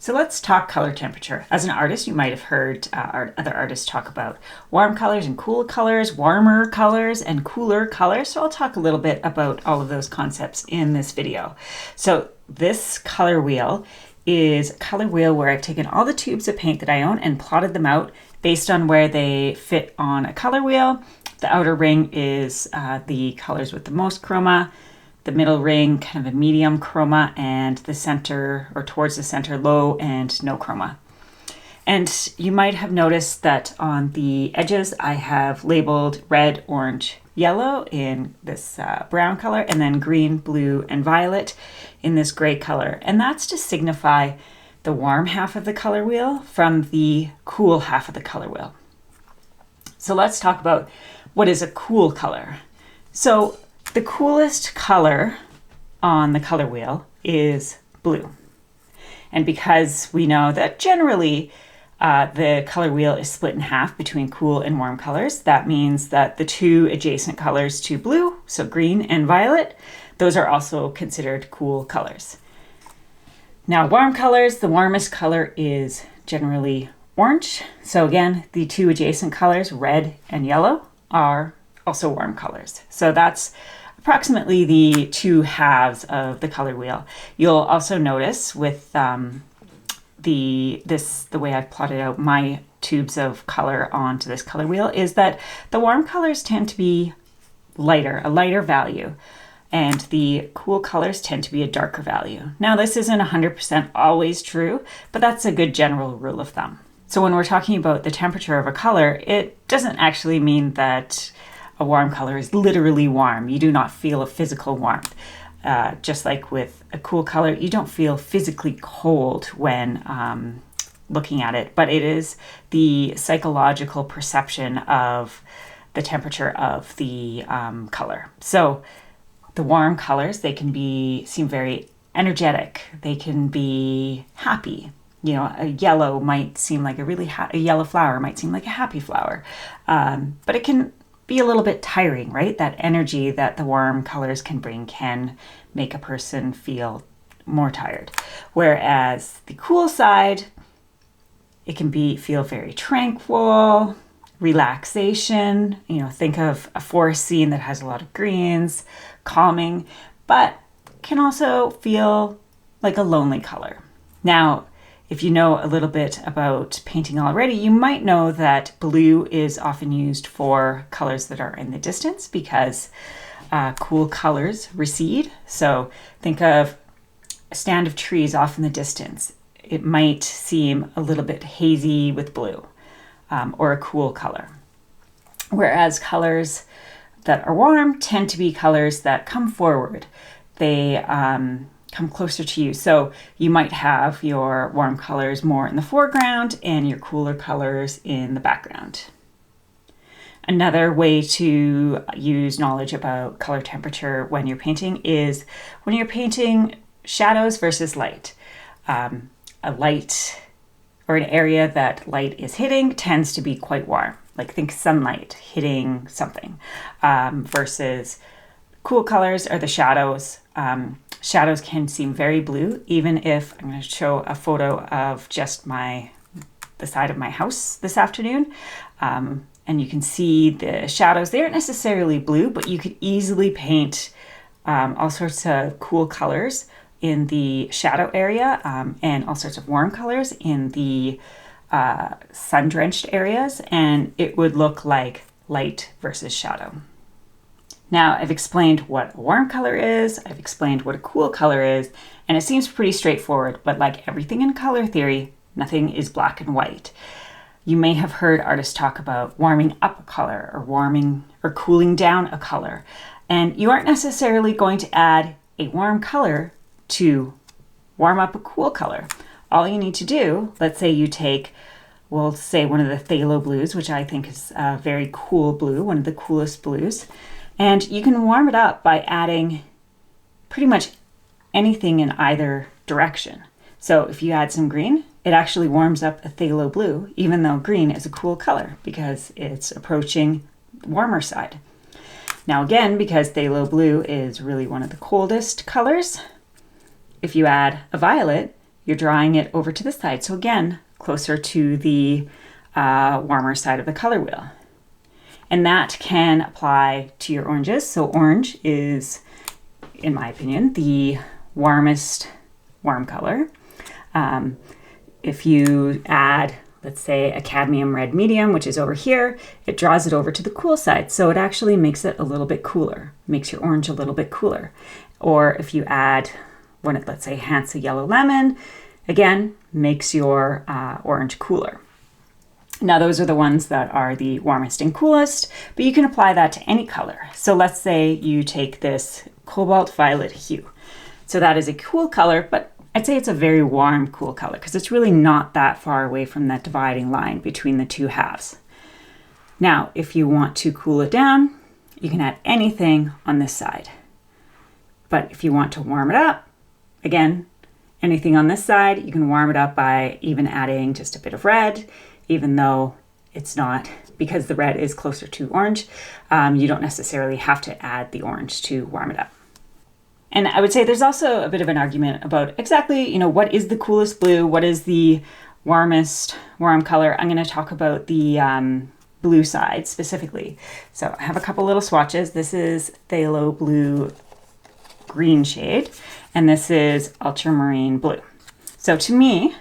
So let's talk color temperature. As an artist, you might have heard other artists talk about warm colors and cool colors, warmer colors and cooler colors. So I'll talk a little bit about all of those concepts in this video. So this color wheel is a color wheel where I've taken all the tubes of paint that I own and plotted them out based on where they fit on a color wheel. The outer ring is the colors with the most chroma, the middle ring kind of a medium chroma, and the center, or towards the center, low and no chroma. And you might have noticed that on the edges I have labeled red, orange, yellow in this brown color, and then green, blue, and violet in this gray color. And that's to signify the warm half of the color wheel from the cool half of the color wheel. So let's talk about what is a cool color. So the coolest color on the color wheel is blue. And because we know that generally the color wheel is split in half between cool and warm colors, that means that the two adjacent colors to blue, so green and violet, those are also considered cool colors. Now, warm colors, the warmest color is generally orange. So again, the two adjacent colors, red and yellow, are also warm colors. So that's approximately the two halves of the color wheel. You'll also notice with the way I've plotted out my tubes of color onto this color wheel is that the warm colors tend to be a lighter value, and the cool colors tend to be a darker value. Now, this isn't 100% always true, but that's a good general rule of thumb. So when we're talking about the temperature of a color, it doesn't actually mean that a warm color is literally warm. You do not feel a physical warmth. Just like with a cool color, you don't feel physically cold when looking at it, but it is the psychological perception of the temperature of the color. So the warm colors, they can seem very energetic. They can be happy. You know, a yellow might seem like a yellow flower might seem like a happy flower, but it can be a little bit tiring, right? That energy that the warm colors can bring can make a person feel more tired. Whereas the cool side, it can feel very tranquil, relaxation. You know, think of a forest scene that has a lot of greens, calming, but can also feel like a lonely color. Now, if you know a little bit about painting already, you might know that blue is often used for colors that are in the distance because cool colors recede. So think of a stand of trees off in the distance. It might seem a little bit hazy with blue, or a cool color. Whereas colors that are warm tend to be colors that come forward. They come closer to you. So you might have your warm colors more in the foreground and your cooler colors in the background. Another way to use knowledge about color temperature when you're painting is when you're painting shadows versus light. A light or an area that light is hitting tends to be quite warm. Like think sunlight hitting something, versus cool colors are the shadows. Shadows can seem very blue, even if I'm going to show a photo of just the side of my house this afternoon. And you can see the shadows. They aren't necessarily blue, but you could easily paint all sorts of cool colors in the shadow area, and all sorts of warm colors in the sun-drenched areas, and it would look like light versus shadow. Now, I've explained what a warm color is, I've explained what a cool color is, and it seems pretty straightforward, but like everything in color theory, nothing is black and white. You may have heard artists talk about warming up a color or cooling down a color, and you aren't necessarily going to add a warm color to warm up a cool color. All you need to do, let's say you take, we'll say one of the phthalo blues, which I think is a very cool blue, one of the coolest blues, and you can warm it up by adding pretty much anything in either direction. So if you add some green, it actually warms up a phthalo blue, even though green is a cool color because it's approaching the warmer side. Now again, because phthalo blue is really one of the coldest colors, if you add a violet, you're drawing it over to the side. So again, closer to the warmer side of the color wheel. And that can apply to your oranges. So orange is, in my opinion, the warmest warm color. If you add, let's say, a cadmium red medium, which is over here, it draws it over to the cool side. So it actually makes it a little bit cooler, makes your orange a little bit cooler. Or if you add one, let's say, Hansa yellow lemon, again, makes your orange cooler. Now those are the ones that are the warmest and coolest, but you can apply that to any color. So let's say you take this cobalt violet hue. So that is a cool color, but I'd say it's a very warm, cool color because it's really not that far away from that dividing line between the two halves. Now, if you want to cool it down, you can add anything on this side. But if you want to warm it up, again, anything on this side, you can warm it up by even adding just a bit of red, even though it's not, because the red is closer to orange, you don't necessarily have to add the orange to warm it up. And I would say there's also a bit of an argument about exactly, what is the coolest blue? What is the warmest warm color? I'm going to talk about the blue side specifically. So I have a couple little swatches. This is phthalo blue green shade, and this is ultramarine blue. So to me,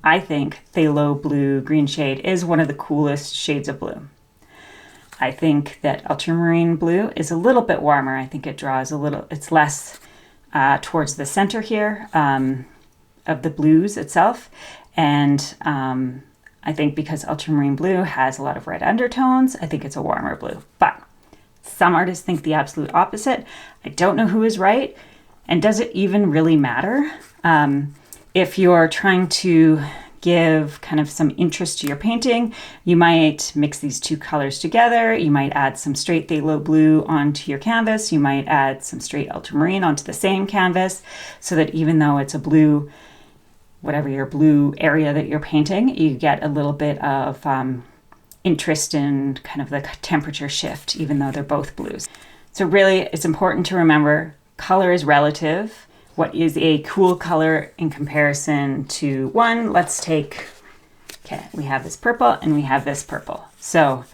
I think phthalo blue green shade is one of the coolest shades of blue. I think that ultramarine blue is a little bit warmer. I think it draws it's less towards the center here of the blues itself. And I think because ultramarine blue has a lot of red undertones, I think it's a warmer blue. But some artists think the absolute opposite. I don't know who is right. And does it even really matter? If you're trying to give kind of some interest to your painting, you might mix these two colors together. You might add some straight phthalo blue onto your canvas. You might add some straight ultramarine onto the same canvas so that even though it's a blue, whatever your blue area that you're painting, you get a little bit of interest in kind of the temperature shift, even though they're both blues. So really, it's important to remember color is relative. What is a cool color in comparison to one? Let's take, we have this purple and we have this purple. So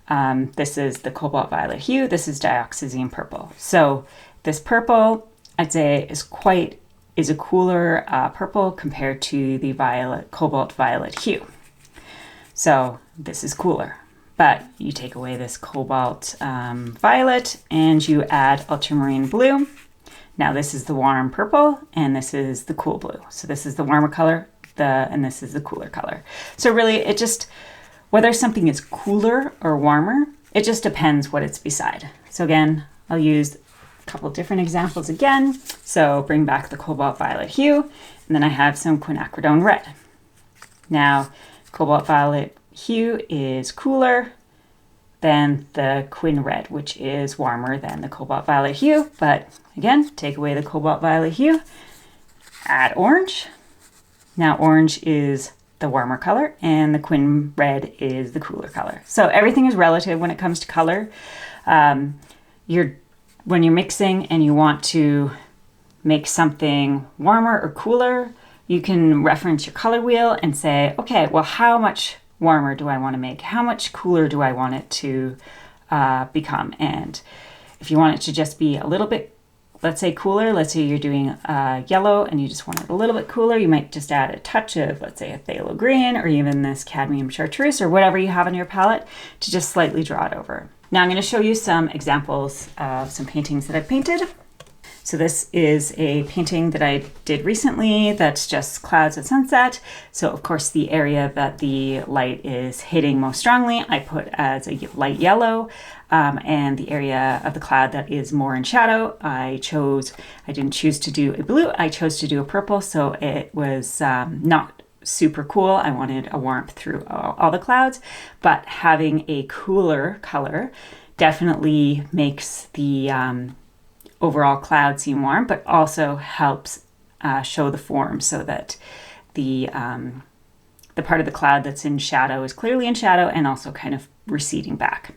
this is the cobalt violet hue. This is dioxazine purple. So this purple, I'd say, is a cooler purple compared to the cobalt violet hue. So this is cooler. But you take away this cobalt violet and you add ultramarine blue. Now this is the warm purple and this is the cool blue. So this is the warmer color and this is the cooler color. So really whether something is cooler or warmer, it just depends what it's beside. So again, I'll use a couple different examples again. So bring back the cobalt violet hue and then I have some quinacridone red. Now cobalt violet hue is cooler than the quin red, which is warmer than the cobalt violet hue. But again, take away the cobalt violet hue, add orange. Now orange is the warmer color and the quin red is the cooler color. So everything is relative when it comes to color. When you're mixing and you want to make something warmer or cooler, you can reference your color wheel and say, okay, well, how much warmer do I want to make? How much cooler do I want it to become? And if you want it to just be a little bit, let's say cooler, let's say you're doing yellow and you just want it a little bit cooler, you might just add a touch of, let's say, a phthalo green or even this cadmium chartreuse or whatever you have on your palette to just slightly draw it over. Now I'm going to show you some examples of some paintings that I've painted. So this is a painting that I did recently that's just clouds at sunset. So of course the area that the light is hitting most strongly, I put as a light yellow, and the area of the cloud that is more in shadow, I didn't choose to do a blue, I chose to do a purple. So it was not super cool. I wanted a warmth through all the clouds, but having a cooler color definitely makes the overall cloud seem warm, but also helps show the form so that the part of the cloud that's in shadow is clearly in shadow and also kind of receding back.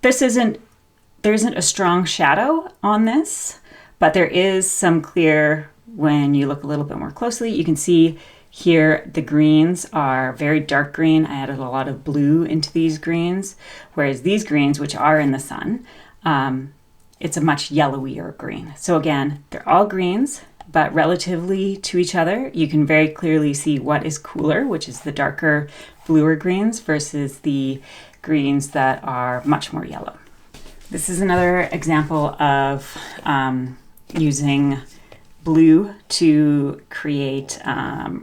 There isn't a strong shadow on this, but there is some clear when you look a little bit more closely. You can see Here, the greens are very dark green. I added a lot of blue into these greens, whereas these greens, which are in the sun, it's a much yellowier green. So again, they're all greens, but relatively to each other, you can very clearly see what is cooler, which is the darker, bluer greens versus the greens that are much more yellow. This is another example of using blue to create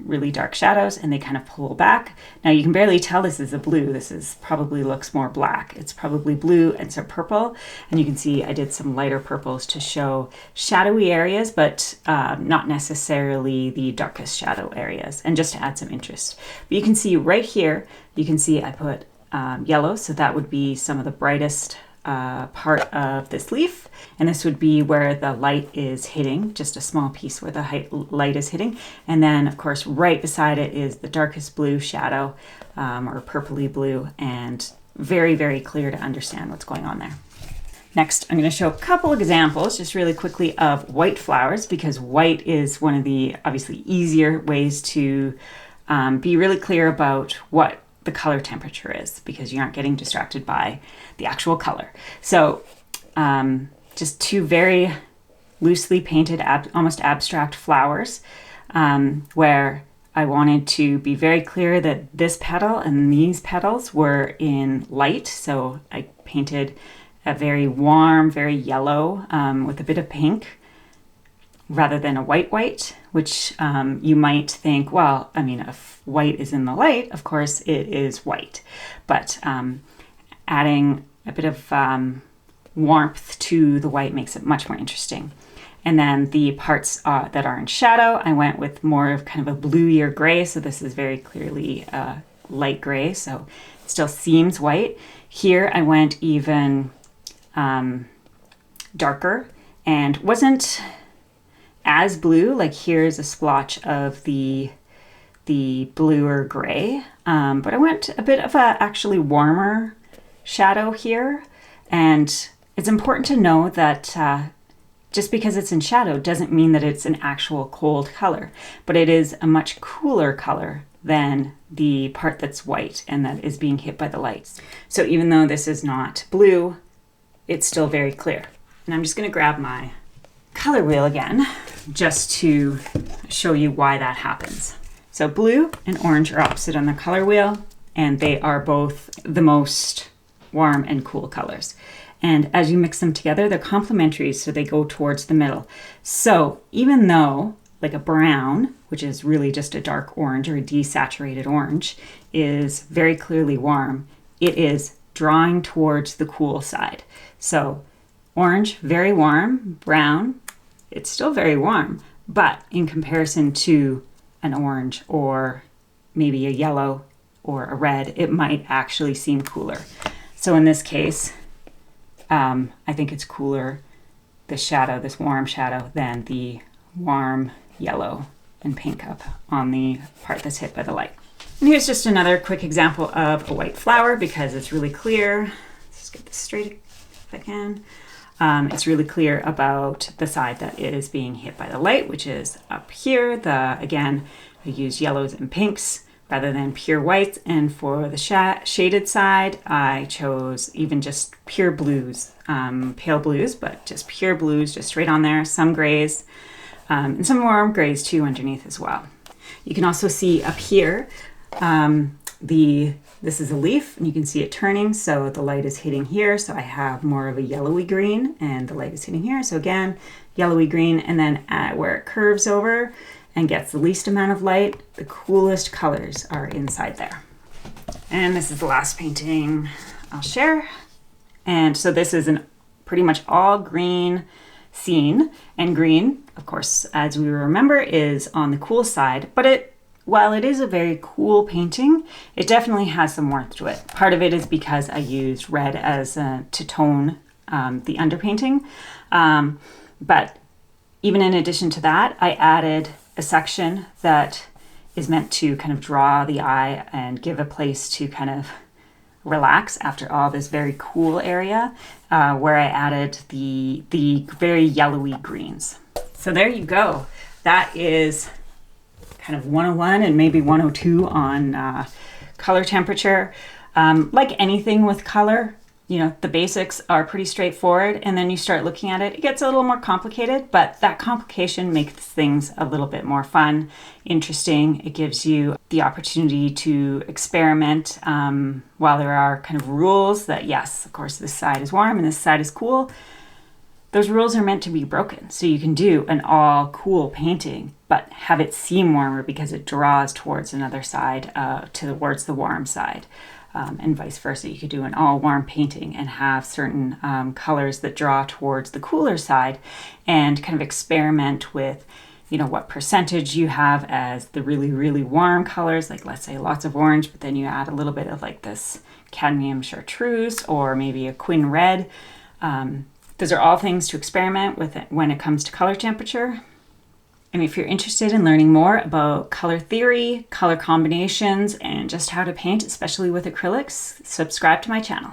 really dark shadows, and they kind of pull back. Now you can barely tell this is a blue. This is probably looks more black. It's probably blue and some purple. And you can see I did some lighter purples to show shadowy areas, but not necessarily the darkest shadow areas, and just to add some interest. But you can see right here, you can see I put yellow, so that would be some of the brightest part of this leaf, and this would be where the light is hitting, just a small piece where the light is hitting, and then of course right beside it is the darkest blue shadow, or purpley blue, and very, very clear to understand what's going on there. Next, I'm going to show a couple examples just really quickly of white flowers, because white is one of the obviously easier ways to be really clear about what the color temperature is, because you aren't getting distracted by the actual color. So just two very loosely painted, almost abstract flowers, where I wanted to be very clear that this petal and these petals were in light. So I painted a very warm, very yellow with a bit of pink, rather than a white, which you might think, well, I mean, if white is in the light, of course it is white. But adding a bit of warmth to the white makes it much more interesting. And then the parts that are in shadow, I went with more of kind of a bluier gray. So this is very clearly light gray, so it still seems white. Here I went even darker and wasn't as blue. Like here's a splotch of the bluer gray, but I went a bit of a actually warmer shadow here. And it's important to know that just because it's in shadow doesn't mean that it's an actual cold color, but it is a much cooler color than the part that's white and that is being hit by the lights. So even though this is not blue, it's still very clear. And I'm just going to grab my color wheel again, just to show you why that happens. So blue and orange are opposite on the color wheel, and they are both the most warm and cool colors. And as you mix them together, they're complementary, so they go towards the middle. So even though like a brown, which is really just a dark orange or a desaturated orange, is very clearly warm, it is drawing towards the cool side. So orange, very warm. Brown, it's still very warm, but in comparison to an orange or maybe a yellow or a red, it might actually seem cooler. So in this case, I think it's cooler, this shadow, this warm shadow, than the warm yellow and pink up on the part that's hit by the light. And here's just another quick example of a white flower, because it's really clear. Let's get this straight if I can. It's really clear about the side that is being hit by the light, which is up here. Again, I used yellows and pinks rather than pure whites. And for the shaded side, I chose even just pure blues, pale blues, but just pure blues, just straight on there, some grays, and some warm grays too underneath as well. You can also see up here, this is a leaf, and you can see it turning, so the light is hitting here, so I have more of a yellowy green, and the light is hitting here, so again, yellowy green, and then where it curves over and gets the least amount of light, the coolest colors are inside there. And this is the last painting I'll share. And so this is an pretty much all green scene, and green, of course, as we remember, is on the cool side, but while it is a very cool painting, it definitely has some warmth to it. Part of it is because I used red to tone the underpainting. But even in addition to that, I added a section that is meant to kind of draw the eye and give a place to kind of relax after all this very cool area, where I added the very yellowy greens. So there you go. That is kind of 101 and maybe 102 on color temperature. Like anything with color, you know, the basics are pretty straightforward, and then you start looking at it, it gets a little more complicated, but that complication makes things a little bit more fun, interesting. It gives you the opportunity to experiment while there are kind of rules that, yes, of course, this side is warm and this side is cool. Those rules are meant to be broken, so you can do an all cool painting, but have it seem warmer because it draws towards another side, towards the warm side. And vice versa. You could do an all warm painting and have certain colors that draw towards the cooler side, and kind of experiment with, you know, what percentage you have as the really, really warm colors, like let's say lots of orange, but then you add a little bit of like this cadmium chartreuse or maybe a quin red. Those are all things to experiment with when it comes to color temperature. And if you're interested in learning more about color theory, color combinations, and just how to paint, especially with acrylics, subscribe to my channel.